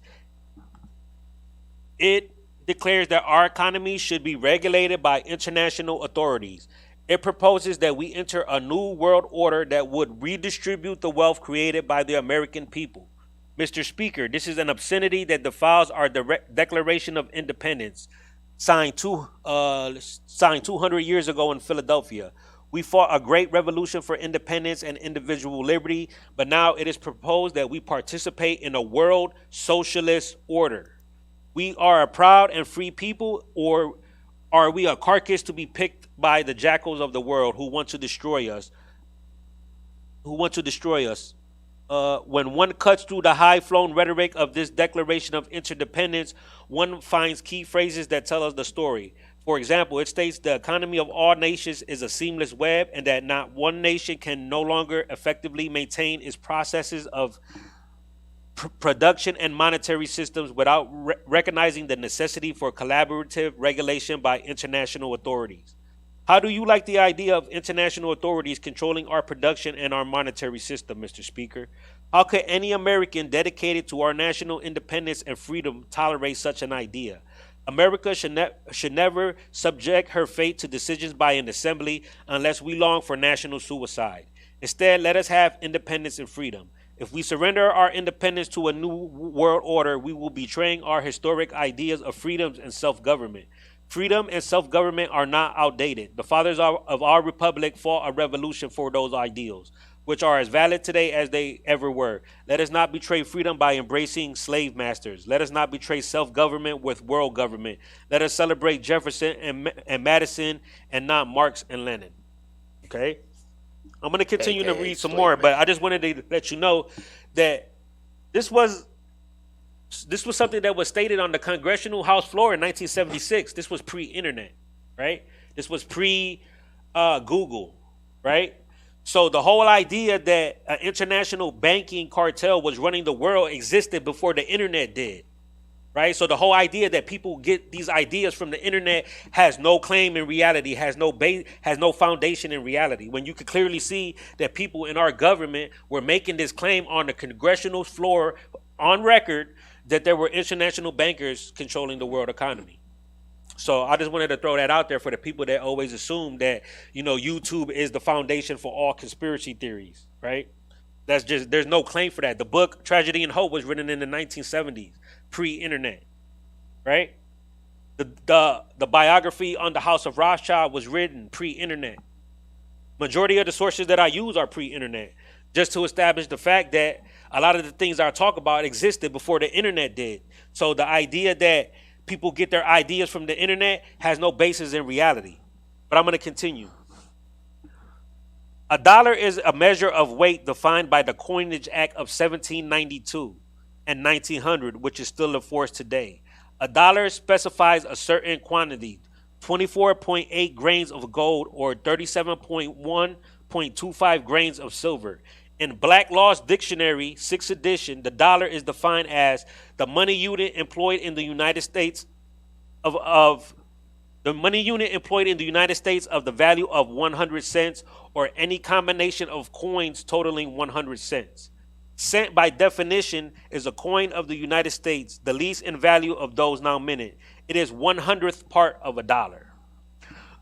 It declares that our economy should be regulated by international authorities. It proposes that we enter a new world order that would redistribute the wealth created by the American people. Mr. Speaker, this is an obscenity that defiles our Declaration of Independence, signed 200 years ago in Philadelphia. We fought a great revolution for independence and individual liberty, but now it is proposed that we participate in a world socialist order. We are a proud and free people, or are we a carcass to be picked by the jackals of the world who want to destroy us? When one cuts through the high-flown rhetoric of this Declaration of Interdependence, one finds key phrases that tell us the story. For example, it states the economy of all nations is a seamless web and that not one nation can no longer effectively maintain its processes of production and monetary systems without recognizing the necessity for collaborative regulation by international authorities. How do you like the idea of international authorities controlling our production and our monetary system, Mr. Speaker? How could any American dedicated to our national independence and freedom tolerate such an idea? America should never subject her fate to decisions by an assembly unless we long for national suicide. Instead, let us have independence and freedom. If we surrender our independence to a new world order, we will be betraying our historic ideas of freedoms and self-government. Freedom and self-government are not outdated. The fathers of our republic fought a revolution for those ideals, which are as valid today as they ever were. Let us not betray freedom by embracing slave masters. Let us not betray self-government with world government. Let us celebrate Jefferson and Madison and not Marx and Lenin. Okay? I'm going to continue to read some more, but I just wanted to let you know that this was something that was stated on the Congressional House floor in 1976. This was pre-internet, right? This was pre-Google, right? So the whole idea that an international banking cartel was running the world existed before the internet did, right? So the whole idea that people get these ideas from the internet has no claim in reality, has no foundation in reality. When you could clearly see that people in our government were making this claim on the congressional floor on record that there were international bankers controlling the world economy. So I just wanted to throw that out there for the people that always assume that, YouTube is the foundation for all conspiracy theories, right? There's no claim for that. The book Tragedy and Hope was written in the 1970s, pre-internet, right? The biography on the House of Rothschild was written pre-internet. Majority of the sources that I use are pre-internet, just to establish the fact that a lot of the things I talk about existed before the internet did. So the idea that people get their ideas from the internet has no basis in reality. But I'm going to continue. A dollar is a measure of weight defined by the Coinage Act of 1792 and 1900, which is still in force today. A dollar specifies a certain quantity, 24.8 grains of gold or 37.1.25 grains of silver. In Black Law's Dictionary, 6th edition, the dollar is defined as the money unit employed in the United States of the value of 100 cents or any combination of coins totaling 100 cents. Cent, by definition, is a coin of the United States, the least in value of those now minted. It is 100th part of a dollar.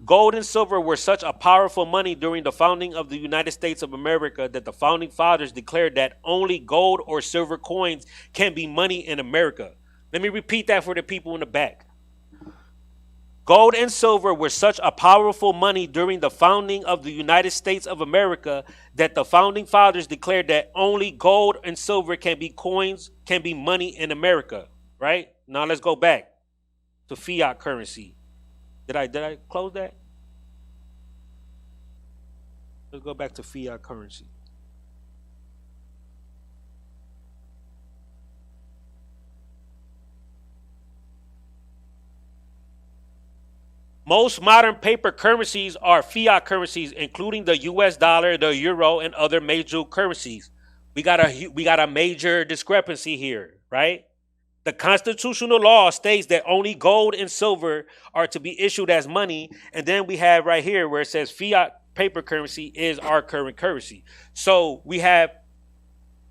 Gold and silver were such a powerful money during the founding of the United States of America that the founding fathers declared that only gold or silver coins can be money in America. Let me repeat that for the people in the back. Gold and silver were such a powerful money during the founding of the United States of America that the founding fathers declared that only gold and silver can be coins, can be money in America, right? Now let's go back to fiat currency. Did I close that? Let's go back to fiat currency. Most modern paper currencies are fiat currencies, including the U.S. dollar, the euro, and other major currencies. We got a major discrepancy here, right? The constitutional law states that only gold and silver are to be issued as money, and then we have right here where it says fiat paper currency is our current currency. So we have,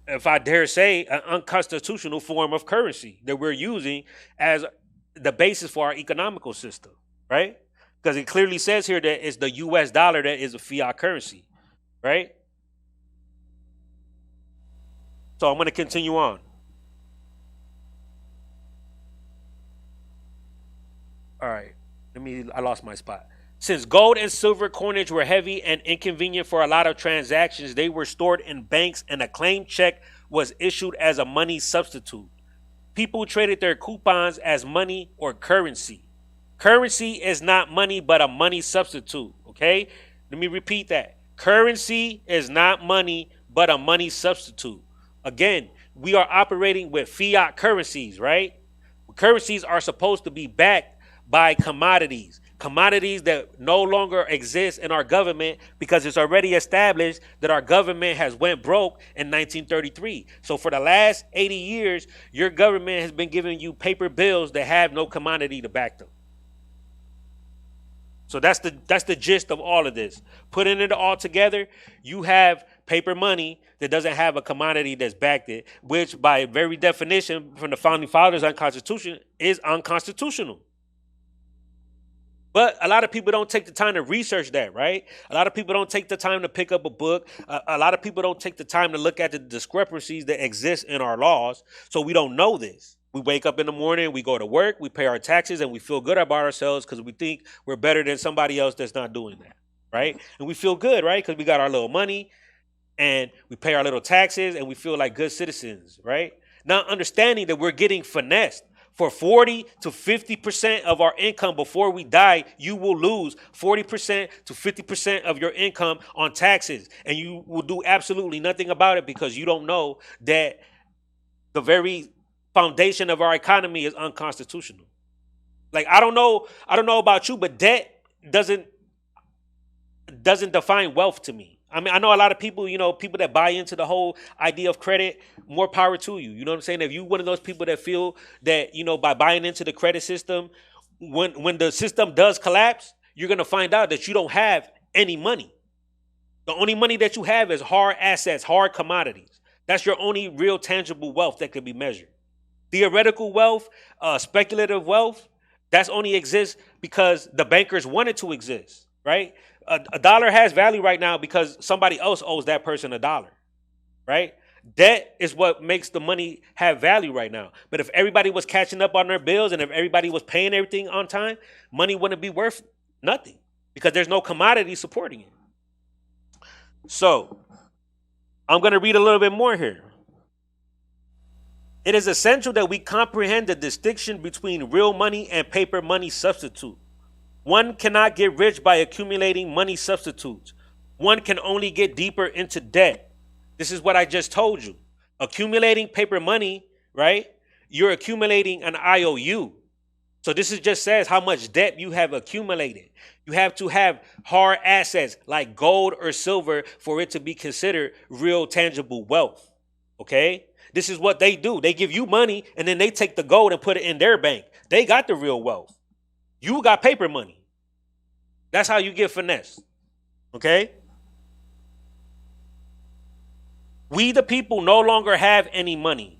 if I dare say, an unconstitutional form of currency that we're using as the basis for our economical system, right? Because it clearly says here that it's the U.S. dollar that is a fiat currency, right? So I'm going to continue on. All right. I lost my spot. Since gold and silver coinage were heavy and inconvenient for a lot of transactions, they were stored in banks and a claim check was issued as a money substitute. People traded their coupons as money or currency. Currency is not money, but a money substitute. Okay? Let me repeat that. Currency is not money, but a money substitute. Again, we are operating with fiat currencies, right? Currencies are supposed to be backed by commodities that no longer exist in our government because it's already established that our government has went broke in 1933. So for the last 80 years, your government has been giving you paper bills that have no commodity to back them. So that's the gist of all of this. Putting it all together, you have paper money that doesn't have a commodity that's backed it, which by very definition from the founding fathers and Constitution is unconstitutional. But a lot of people don't take the time to research that, right? A lot of people don't take the time to pick up a book. A lot of people don't take the time to look at the discrepancies that exist in our laws. So we don't know this. We wake up in the morning, we go to work, we pay our taxes, and we feel good about ourselves because we think we're better than somebody else that's not doing that, right? And we feel good, right? Because we got our little money and we pay our little taxes and we feel like good citizens, right? Not understanding that we're getting finessed. For 40 to 50% of our income before we die, you will lose 40% to 50% of your income on taxes. And you will do absolutely nothing about it because you don't know that the very foundation of our economy is unconstitutional. Like, I don't know about you, but debt doesn't define wealth to me. I mean, I know a lot of people, people that buy into the whole idea of credit, more power to you. You know what I'm saying? If you're one of those people that feel that, by buying into the credit system, when the system does collapse, you're going to find out that you don't have any money. The only money that you have is hard assets, hard commodities. That's your only real tangible wealth that could be measured. Theoretical wealth, speculative wealth, that's only exists because the bankers wanted to exist, right? A dollar has value right now because somebody else owes that person a dollar, right? Debt is what makes the money have value right now. But if everybody was catching up on their bills and if everybody was paying everything on time, money wouldn't be worth nothing because there's no commodity supporting it. So I'm going to read a little bit more here. It is essential that we comprehend the distinction between real money and paper money substitute. One cannot get rich by accumulating money substitutes. One can only get deeper into debt. This is what I just told you. Accumulating paper money, right? You're accumulating an IOU. So this just says how much debt you have accumulated. You have to have hard assets like gold or silver for it to be considered real tangible wealth. Okay? This is what they do. They give you money and then they take the gold and put it in their bank. They got the real wealth. You got paper money. That's how you get finesse. Okay? We, the people, no longer have any money.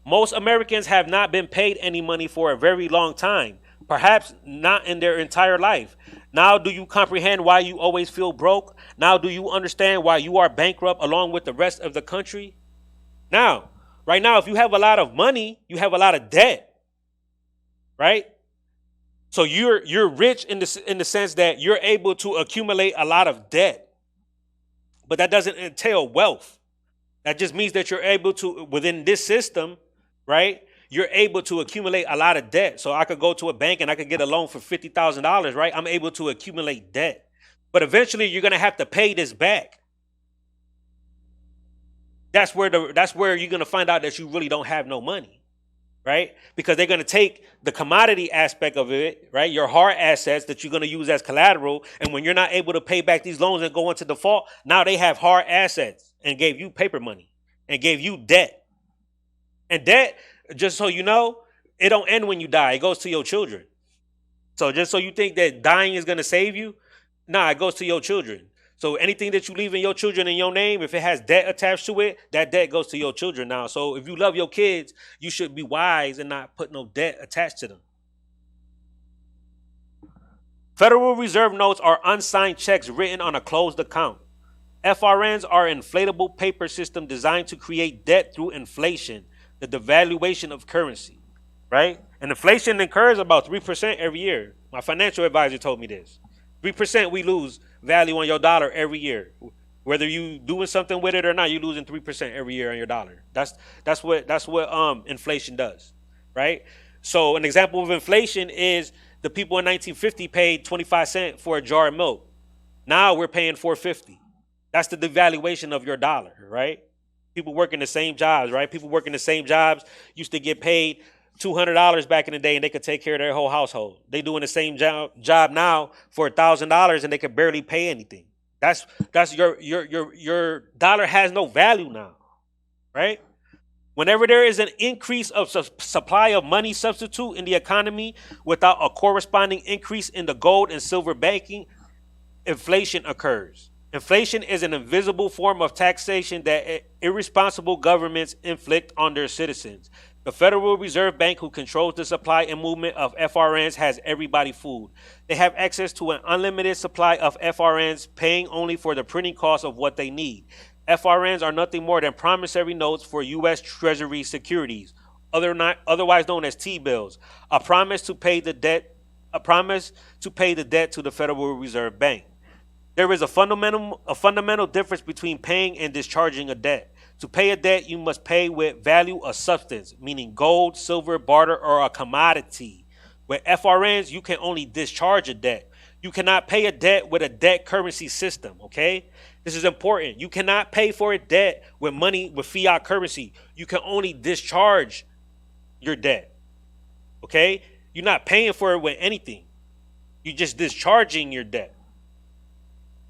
Most Americans have not been paid any money for a very long time, perhaps not in their entire life. Now do you comprehend why you always feel broke? Now do you understand why you are bankrupt along with the rest of the country? Now, right now, if you have a lot of money, you have a lot of debt, right? So you're rich in the sense that you're able to accumulate a lot of debt, but that doesn't entail wealth. That just means that you're able to, within this system, right? You're able to accumulate a lot of debt. So I could go to a bank and I could get a loan for $50,000, right? I'm able to accumulate debt, but eventually you're going to have to pay this back. That's where you're going to find out that you really don't have no money. right? Because they're going to take the commodity aspect of it, right? Your hard assets that you're going to use as collateral. And when you're not able to pay back these loans and go into default, now they have hard assets and gave you paper money and gave you debt. And debt, just so you know, it don't end when you die. It goes to your children. So just so you think that dying is going to save you, nah, it goes to your children. So anything that you leave in your children in your name, if it has debt attached to it, that debt goes to your children now. So if you love your kids, you should be wise and not put no debt attached to them. Federal Reserve notes are unsigned checks written on a closed account. FRNs are an inflatable paper system designed to create debt through inflation, the devaluation of currency, right? And inflation occurs about 3% every year. My financial advisor told me this. 3% we lose value on your dollar every year. Whether you doing something with it or not, you're losing 3% every year on your dollar. That's what inflation does, right? So an example of inflation is the people in 1950 paid 25 cents for a jar of milk. Now we're paying $4.50. That's the devaluation of your dollar, right? People working the same jobs, right? People working the same jobs used to get paid $200 back in the day and they could take care of their whole household. They doing the same job now for $1,000 and they could barely pay anything. That's your dollar has no value now, right? Whenever there is an increase of supply of money substitute in the economy without a corresponding increase in the gold and silver banking, inflation occurs. Inflation is an invisible form of taxation that irresponsible governments inflict on their citizens. The Federal Reserve Bank, who controls the supply and movement of FRNs, has everybody fooled. They have access to an unlimited supply of FRNs, paying only for the printing cost of what they need. FRNs are nothing more than promissory notes for U.S. Treasury securities, otherwise known as T-bills. A promise to pay the debt to the Federal Reserve Bank. There is a fundamental difference between paying and discharging a debt. To pay a debt, you must pay with value of substance, meaning gold, silver, barter, or a commodity. With FRNs, you can only discharge a debt. You cannot pay a debt with a debt currency system, okay? This is important. You cannot pay for a debt with money, with fiat currency. You can only discharge your debt, okay? You're not paying for it with anything. You're just discharging your debt.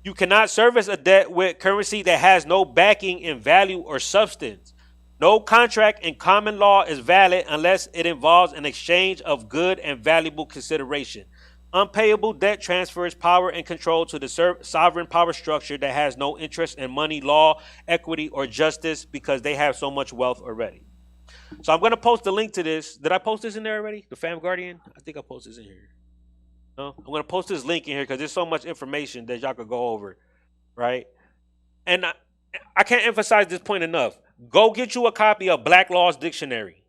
You cannot service a debt with currency that has no backing in value or substance. No contract in common law is valid unless it involves an exchange of good and valuable consideration. Unpayable debt transfers power and control to the sovereign power structure that has no interest in money, law, equity, or justice because they have so much wealth already. So I'm going to post the link to this. Did I post this in there already? The Fam Guardian? I think I posted this in here. No? I'm going to post this link in here because there's so much information that y'all could go over, right? And I can't emphasize this point enough. Go get you a copy of Black Law's Dictionary,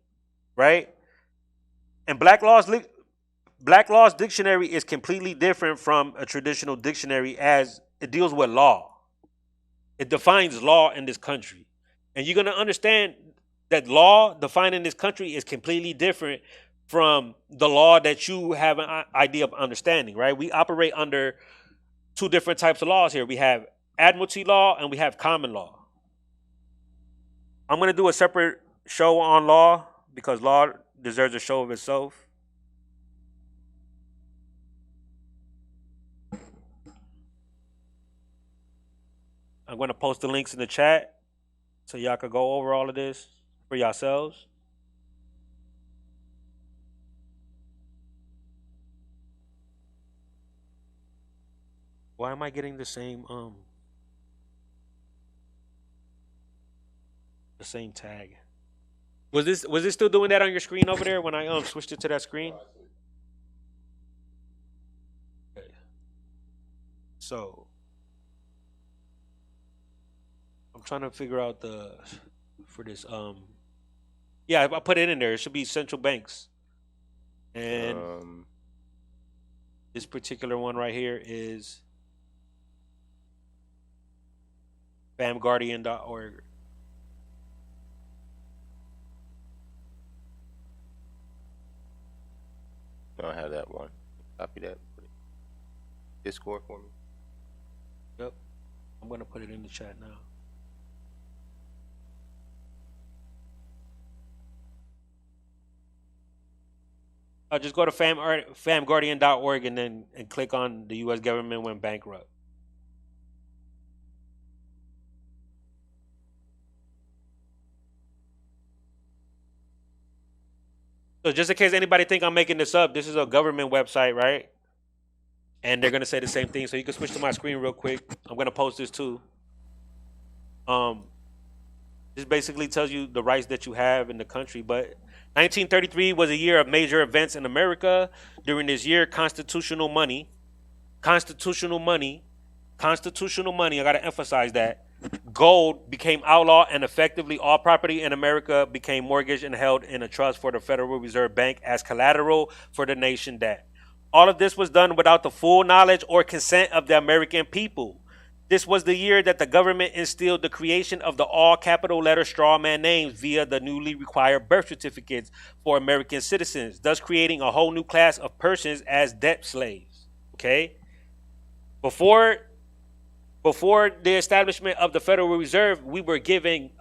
right? And Black Law's Dictionary is completely different from a traditional dictionary as it deals with law. It defines law in this country. And you're going to understand that law defined in this country is completely different from the law that you have an idea of understanding, right? We operate under two different types of laws here. We have admiralty law and we have common law. I'm going to do a separate show on law because law deserves a show of itself. I'm going to post the links in the chat so y'all can go over all of this for yourselves. Why am I getting the same tag? Was this still doing that on your screen over there when I switched it to that screen? Okay. So I'm trying to figure out for this yeah, I put it in there. It should be central banks. And this particular one right here is famguardian.org. Don't have that one. Copy that. Discord for me. Yep. I'm going to put it in the chat now. Just go to famguardian.org and click on the U.S. government went bankrupt. So just in case anybody think I'm making this up, this is a government website, right? And they're gonna say the same thing. So you can switch to my screen real quick. I'm gonna post this too. This basically tells you the rights that you have in the country. But 1933 was a year of major events in America. During this year, constitutional money, I gotta emphasize that, gold became outlawed, and effectively all property in America became mortgaged and held in a trust for the Federal Reserve Bank as collateral for the nation debt. All of this was done without the full knowledge or consent of the American people. This was the year that the government instilled the creation of the all capital letter straw man names via the newly required birth certificates for American citizens, thus creating a whole new class of persons as debt slaves. Okay? Before the establishment of the Federal Reserve, we were giving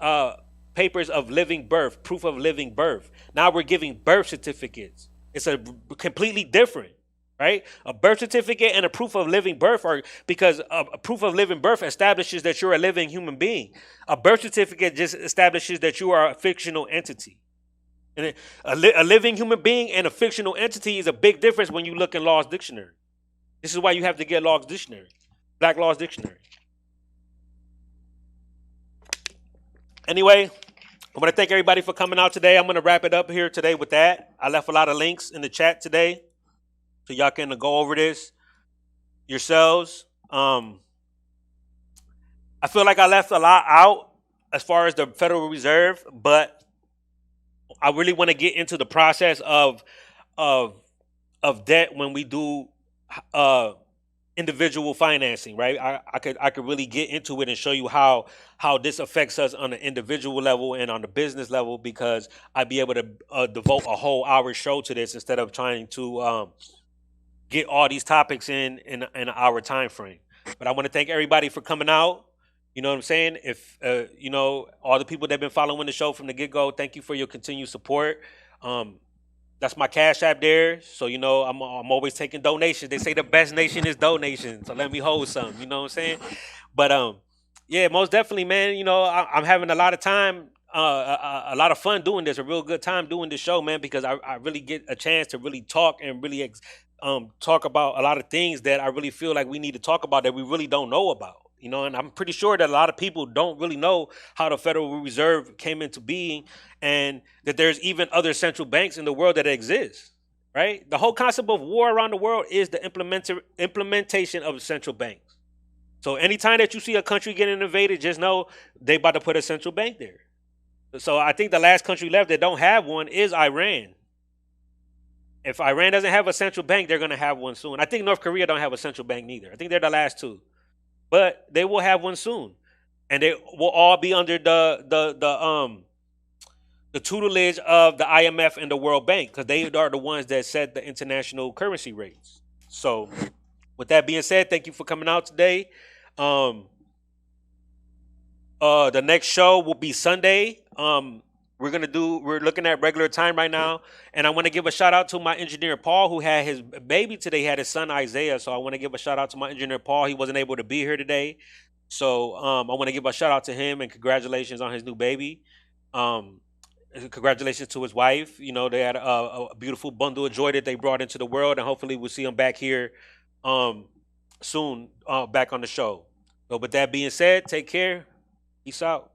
papers of living birth, proof of living birth. Now we're giving birth certificates. It's a completely different, right? A birth certificate and a proof of living birth are, because a proof of living birth establishes that you're a living human being. A birth certificate just establishes that you are a fictional entity. And a living human being and a fictional entity is a big difference when you look in Law's Dictionary. This is why you have to get Law's Dictionary, Black Law's Dictionary. Anyway, I want to thank everybody for coming out today. I'm going to wrap it up here today with that. I left a lot of links in the chat today, so y'all can go over this yourselves. I feel like I left a lot out as far as the Federal Reserve, but I really want to get into the process of debt when we do individual financing, right? I could really get into it and show you how this affects us on an individual level and on the business level, because I'd be able to devote a whole hour show to this instead of trying to get all these topics in an hour time frame. But I want to thank everybody for coming out. You know what I'm saying? If all the people that have been following the show from the get-go, thank you for your continued support. That's my Cash App there. So, I'm always taking donations. They say the best nation is donations. So let me hold some, you know what I'm saying? But yeah, most definitely, man. I'm having a lot of time, a lot of fun doing this, a real good time doing this show, man, because I really get a chance to really talk and really talk about a lot of things that I really feel like we need to talk about that we really don't know about. And I'm pretty sure that a lot of people don't really know how the Federal Reserve came into being, and that there's even other central banks in the world that exist, right? The whole concept of war around the world is the implementation of central banks. So anytime that you see a country getting invaded, just know they about to put a central bank there. So I think the last country left that don't have one is Iran. If Iran doesn't have a central bank, they're going to have one soon. I think North Korea don't have a central bank neither. I think they're the last two. But they will have one soon, and they will all be under the tutelage of the IMF and the World Bank, because they are the ones that set the international currency rates. So, with that being said, thank you for coming out today. The next show will be Sunday. We're looking at regular time right now, and I want to give a shout out to my engineer Paul, who had his baby today. He had his son Isaiah, so I want to give a shout out to my engineer Paul. He wasn't able to be here today, so I want to give a shout out to him and congratulations on his new baby. Congratulations to his wife. They had a beautiful bundle of joy that they brought into the world, and hopefully we'll see them back here soon, back on the show. So with that being said, take care. Peace out.